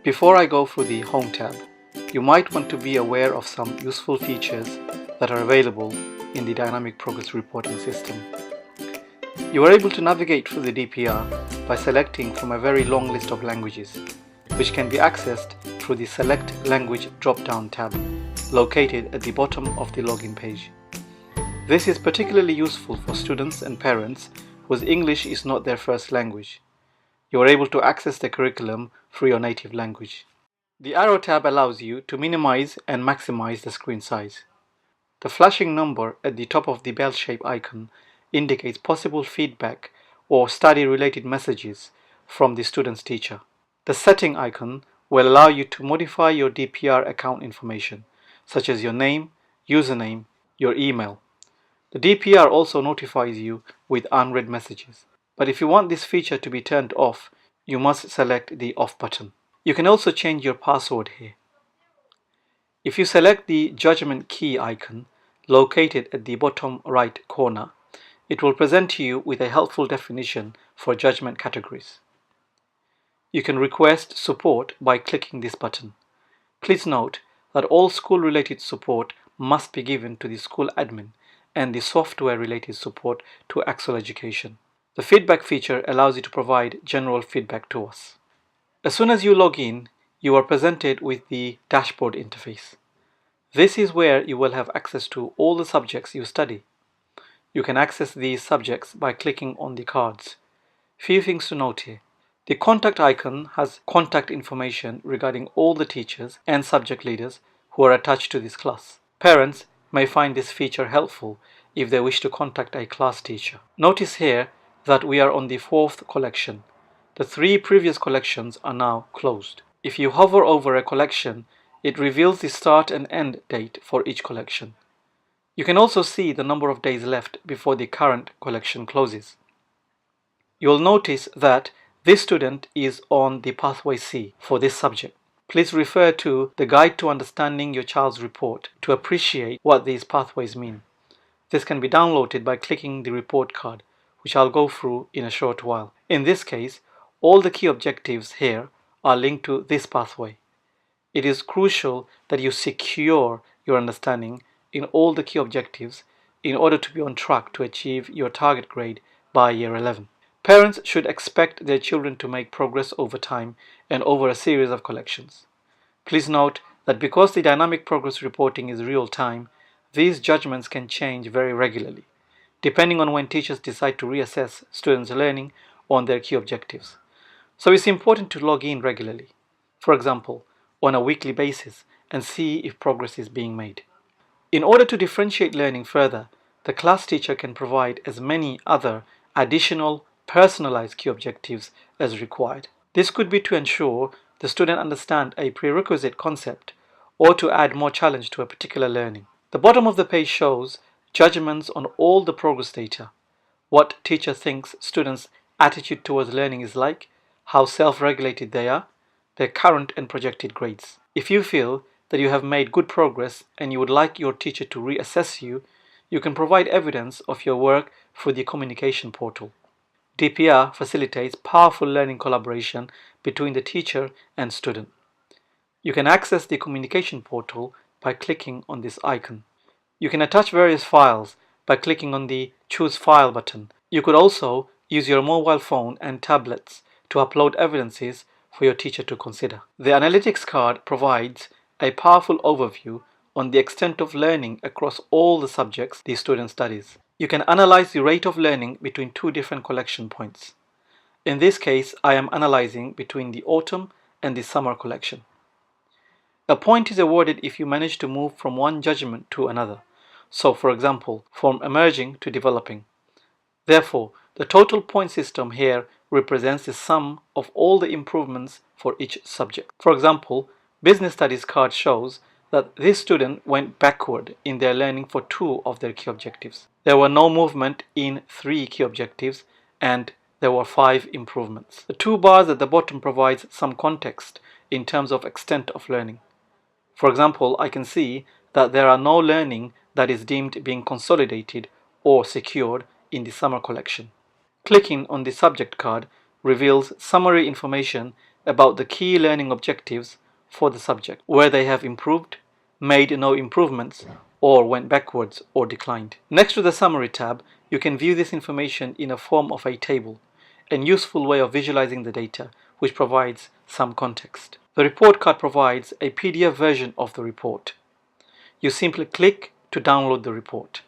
Before I go through the Home tab, you might want to be aware of some useful features that are available in the Dynamic Progress Reporting system. You are able to navigate through the DPR by selecting from a very long list of languages, which can be accessed through the Select Language drop-down tab, located at the bottom of the login page. This is particularly useful for students and parents whose English is not their first language. You are able to access the curriculum through your native language. The Arrow tab allows you to minimize and maximize the screen size. The flashing number at the top of the bell-shaped icon indicates possible feedback or study-related messages from the student's teacher. The setting icon will allow you to modify your DPR account information, such as your name, username, your email. The DPR also notifies you with unread messages. But if you want this feature to be turned off, you must select the off button. You can also change your password here. If you select the judgment key icon located at the bottom right corner, it will present you with a helpful definition for judgment categories. You can request support by clicking this button. Please note that all school-related support must be given to the school admin and the software-related support to Axel Education. The feedback feature allows you to provide general feedback to us. As soon as you log in, you are presented with the dashboard interface. This is where you will have access to all the subjects you study. You can access these subjects by clicking on the cards. Few things to note here. The contact icon has contact information regarding all the teachers and subject leaders who are attached to this class. Parents may find this feature helpful if they wish to contact a class teacher. Notice here that we are on the 4th collection. The 3 previous collections are now closed. If you hover over a collection, it reveals the start and end date for each collection. You can also see the number of days left before the current collection closes. You will notice that this student is on the Pathway C for this subject. Please refer to the Guide to Understanding Your Child's Report to appreciate what these pathways mean. This can be downloaded by clicking the report card, which I'll go through in a short while. In this case, all the key objectives here are linked to this pathway. It is crucial that you secure your understanding in all the key objectives in order to be on track to achieve your target grade by year 11. Parents should expect their children to make progress over time and over a series of collections. Please note that because the dynamic progress reporting is real time, these judgments can change very regularly, depending on when teachers decide to reassess students' learning on their key objectives. So it's important to log in regularly, for example, on a weekly basis, and see if progress is being made. In order to differentiate learning further, the class teacher can provide as many other additional personalized key objectives as required. This could be to ensure the student understands a prerequisite concept or to add more challenge to a particular learning. The bottom of the page shows judgments on all the progress data, what teacher thinks students' attitude towards learning is like, how self-regulated they are, their current and projected grades. If you feel that you have made good progress and you would like your teacher to reassess you, you can provide evidence of your work through the communication portal. DPR facilitates powerful learning collaboration between the teacher and student. You can access the communication portal by clicking on this icon. You can attach various files by clicking on the Choose File button. You could also use your mobile phone and tablets to upload evidences for your teacher to consider. The Analytics card provides a powerful overview on the extent of learning across all the subjects the student studies. You can analyze the rate of learning between 2 different collection points. In this case, I am analyzing between the autumn and the summer collection. A point is awarded if you manage to move from one judgment to another. So, for example, from emerging to developing. Therefore, the total point system here represents the sum of all the improvements for each subject. For example, Business Studies card shows that this student went backward in their learning for 2 of their key objectives. There were no movement in 3 key objectives and there were 5 improvements. The 2 bars at the bottom provides some context in terms of extent of learning. For example, I can see that there are no learning that is deemed being consolidated or secured in the summer collection. Clicking on the subject card reveals summary information about the key learning objectives for the subject, where they have improved, made no improvements, or went backwards or declined. Next to the Summary tab, you can view this information in a form of a table, a useful way of visualizing the data, which provides some context. The report card provides a PDF version of the report. You simply click to download the report.